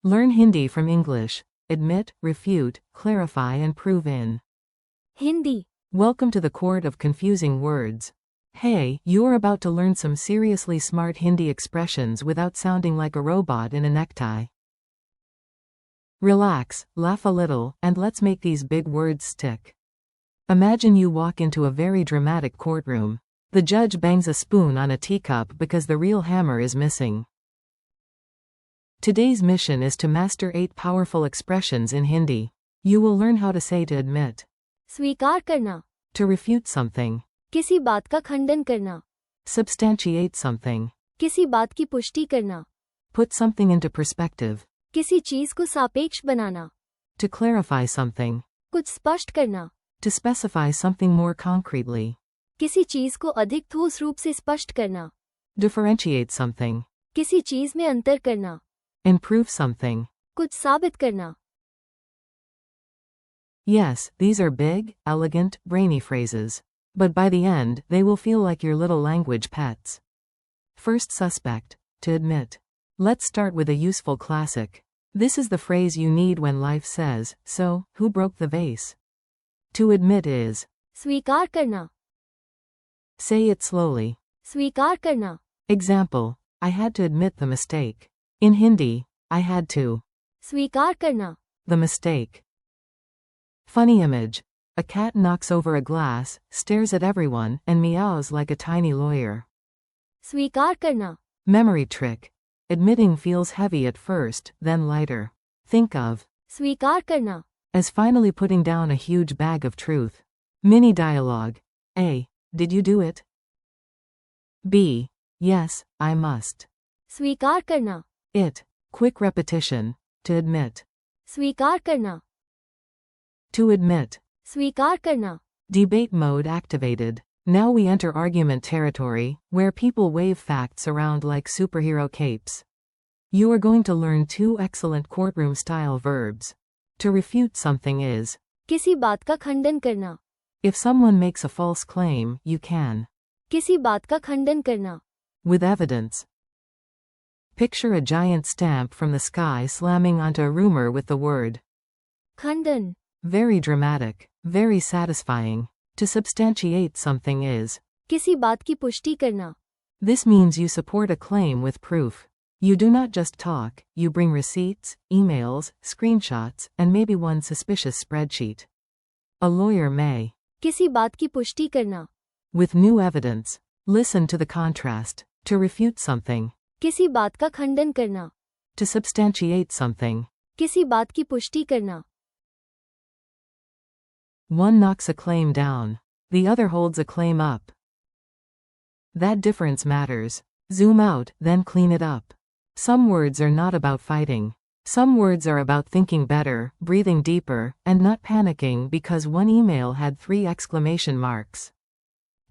Learn Hindi from English. Admit, refute, clarify and prove in. Hindi. Welcome to the court of confusing words. Hey, you're about to learn some seriously smart Hindi expressions without sounding like a robot in a necktie. Relax, laugh a little, and let's make these big words stick. Imagine you walk into a very dramatic courtroom. The judge bangs a spoon on a teacup because the real hammer is missing. Today's mission is to master 8 powerful expressions in Hindi. You will learn how to say to admit, स्वीकार करना, to refute something, किसी बात का खंडन करना, substantiate something, किसी बात की पुष्टि करना, put something into perspective, किसी चीज को सापेक्ष बनाना, to clarify something, कुछ स्पष्ट करना, to specify something more concretely, किसी चीज को अधिक ठोस रूप से स्पष्ट करना, differentiate something, किसी चीज में अंतर करना, improve something. कुछ साबित करना. Yes, these are big, elegant, brainy phrases. But by the end, they will feel like your little language pets. First suspect, to admit. Let's start with a useful classic. This is the phrase you need when life says, so, who broke the vase? To admit is, स्वीकार करना, say it slowly. स्वीकार करना, Example, I had to admit the mistake. In Hindi, I had to. स्वीकार करना, The mistake. Funny image. A cat knocks over a glass, stares at everyone, and meows like a tiny lawyer. स्वीकार करना, Memory trick. Admitting feels heavy at first, then lighter. Think of स्वीकार करना, as finally putting down a huge bag of truth. Mini dialogue. A. Did you do it? B. Yes, I must. स्वीकार करना, It. Quick repetition. To admit. स्वीकार करना, To admit. स्वीकार करना, Debate mode activated. Now we enter argument territory, where people wave facts around like superhero capes. You are going to learn 2 excellent courtroom-style verbs. To refute something is, किसी बात का खंडन करना, if someone makes a false claim, you can, किसी बात का खंडन करना, with evidence. Picture a giant stamp from the sky slamming onto a rumor with the word. खंडन, Very dramatic, very satisfying. To substantiate something is, किसी बात की पुष्टि करना, this means you support a claim with proof. You do not just talk, you bring receipts, emails, screenshots, and maybe one suspicious spreadsheet. A lawyer may, किसी बात की पुष्टि करना, with new evidence. Listen to the contrast. To refute something, किसी बात का खंडन करना, to substantiate something. किसी बात की पुष्टि करना. One knocks a claim down. The other holds a claim up. That difference matters. Zoom out, then clean it up. Some words are not about fighting. Some words are about thinking better, breathing deeper, and not panicking because one email had 3 exclamation marks.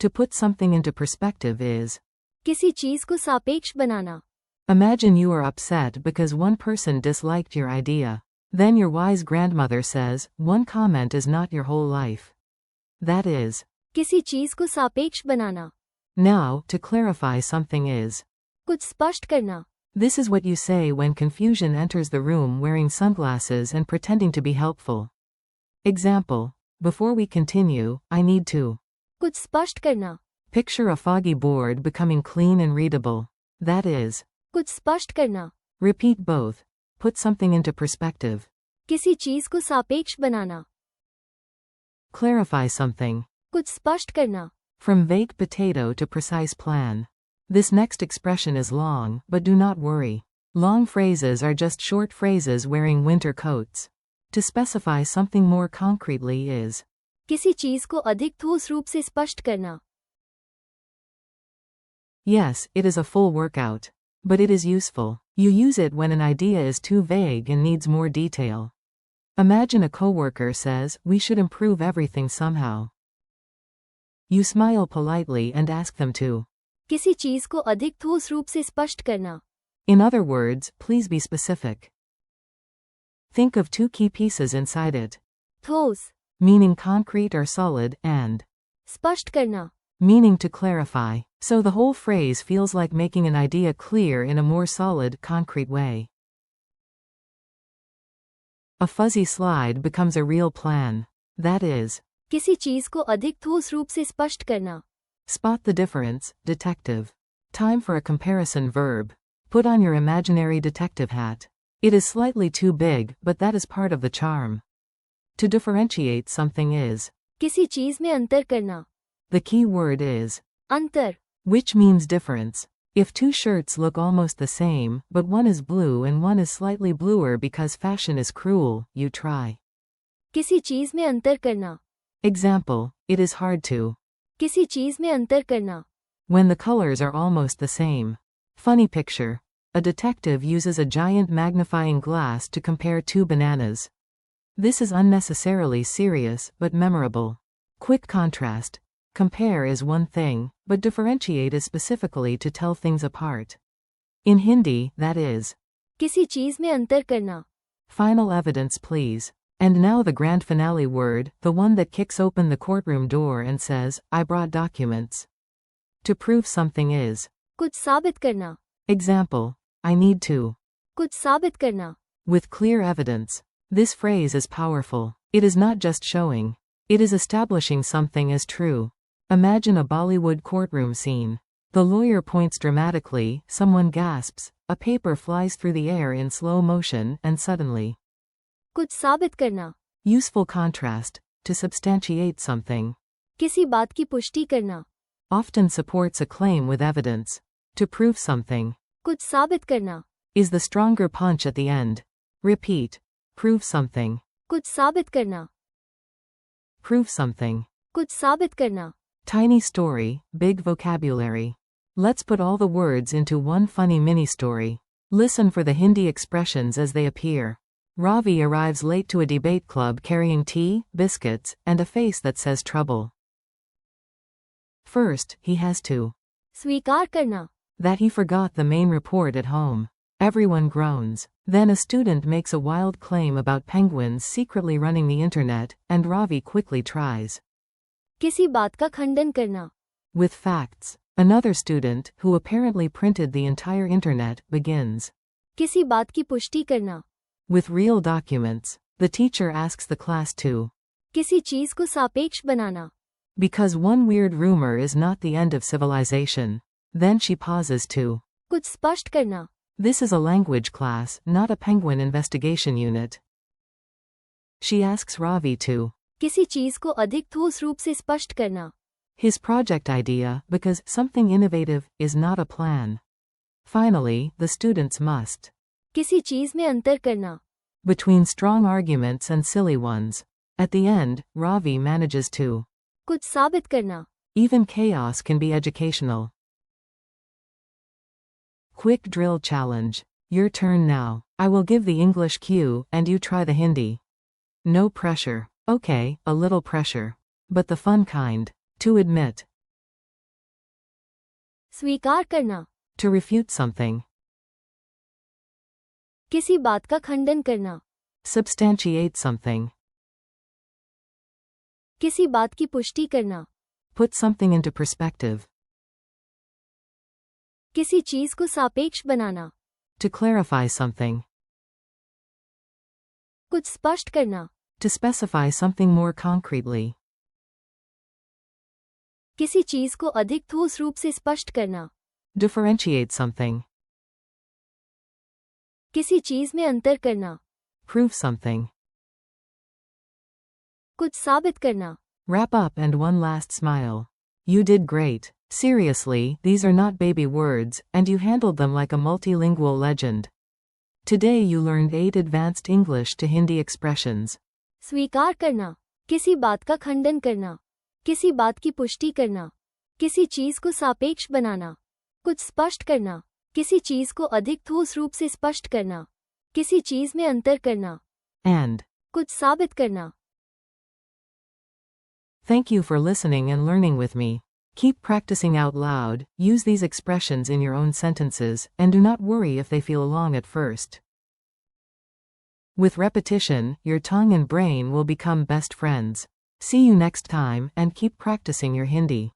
To put something into perspective is, किसी चीज को सापेक्ष बनाना, imagine you are upset because one person disliked your idea. Then your wise grandmother says, one comment is not your whole life. That is, किसी चीज को सापेक्ष बनाना, now, to clarify something is, कुछ स्पष्ट करना. this is what you say when confusion enters the room wearing sunglasses and pretending to be helpful. Example, before we continue, I need to. कुछ स्पष्ट करना, Picture a foggy board becoming clean and readable. That is, कुछ स्पष्ट करना, repeat both. Put something into perspective. किसी चीज को सापेक्ष बनाना, Clarify something. कुछ स्पष्ट करना. From vague potato to precise plan. This next expression is long, but do not worry. Long phrases are just short phrases wearing winter coats. To specify something more concretely is, किसी चीज को अधिक ठोस रूप से स्पष्ट करना. yes, it is a full workout. But it is useful. You use it when an idea is too vague and needs more detail. Imagine a coworker says, we should improve everything somehow. You smile politely and ask them to. किसी चीज को अधिक ठोस रूप से स्पष्ट करना. In other words, please be specific. Think of 2 key pieces inside it. ठोस, Meaning concrete or solid, and स्पष्ट करना. meaning to clarify. So the whole phrase feels like making an idea clear in a more solid, concrete way. A fuzzy slide becomes a real plan. That is, किसी चीज को अधिक ठोस रूप से स्पष्ट करना. spot the difference, detective. Time for a comparison verb. Put on your imaginary detective hat. It is slightly too big, but that is part of the charm. To differentiate something is. किसी चीज में अंतर करना. The key word is अंतर. which means difference. If two shirts look almost the same, but one is blue and one is slightly bluer because fashion is cruel, you try. किसी चीज में अंतर करना. Example, it is hard to. किसी चीज में अंतर करना. When the colors are almost the same. Funny picture. A detective uses a giant magnifying glass to compare two bananas. This is unnecessarily serious, but memorable. Quick contrast. Compare is one thing, but differentiate is specifically to tell things apart. In Hindi, that is. किसी चीज में अंतर करना. Final evidence, please. And now the grand finale word, the one that kicks open the courtroom door and says, I brought documents. To prove something is. कुछ साबित करना. Example, I need to. कुछ साबित करना. With clear evidence. This phrase is powerful. It is not just showing. It is establishing something as true. Imagine a Bollywood courtroom scene. The lawyer points dramatically, someone gasps, a paper flies through the air in slow motion, and suddenly. कुछ साबित करना. Useful contrast. To substantiate something. किसी बात की पुष्टि करना. Often supports a claim with evidence. To prove something. कुछ साबित करना. Is the stronger punch at the end. Repeat. Prove something. कुछ साबित करना. Prove something. कुछ साबित करना. Tiny story, big vocabulary. Let's put all the words into one funny mini story. Listen for the Hindi expressions as they appear. Ravi arrives late to a debate club carrying tea, biscuits, and a face that says trouble. First, he has to. स्वीकार करना. That he forgot the main report at home. Everyone groans. Then a student makes a wild claim about penguins secretly running the internet, and Ravi quickly tries. किसी बात का खंडन करना. With facts. Another student, who apparently printed the entire internet, begins. किसी बात की पुष्टि करना. With real documents. The teacher asks the class to. किसी चीज को सापेक्ष बनाना. Because one weird rumor is not the end of civilization. Then she pauses to. कुछ स्पष्ट करना. This is a language class, not a penguin investigation unit. She asks Ravi to. किसी चीज को अधिक ठोस रूप से स्पष्ट करना. His project idea, because something innovative, is not a plan. Finally, the students must. किसी चीज में अंतर करना. Between strong arguments and silly ones. At the end, Ravi manages to. कुछ साबित करना. Even chaos can be educational. Quick drill challenge. Your turn now. I will give the English cue, and you try the Hindi. No pressure. Okay, a little pressure. But the fun kind. To admit. स्वीकार करना. To refute something. किसी बात का खंडन करना. Substantiate something. किसी बात की पुष्टि करना. Put something into perspective. किसी चीज को सापेक्ष बनाना. To clarify something. कुछ स्पष्ट करना. To specify something more concretely. किसी चीज को अधिक ठोस रूप से स्पष्ट करना. Differentiate something. किसी चीज में अंतर करना. Prove something. कुछ साबित करना. Wrap up and one last smile. You did great. Seriously, these are not baby words, and you handled them like a multilingual legend. Today you learned 8 advanced English to Hindi expressions. स्वीकार करना. किसी बात का खंडन करना. किसी बात की पुष्टि करना. किसी चीज को सापेक्ष बनाना. कुछ स्पष्ट करना. किसी चीज को अधिक ठोस रूप से स्पष्ट करना. किसी चीज में अंतर करना. And. कुछ साबित करना. Thank you for listening and learning with me. Keep practicing out loud, use these expressions in your own sentences, and do not worry if they feel long at first. With repetition, your tongue and brain will become best friends. See you next time, and keep practicing your Hindi.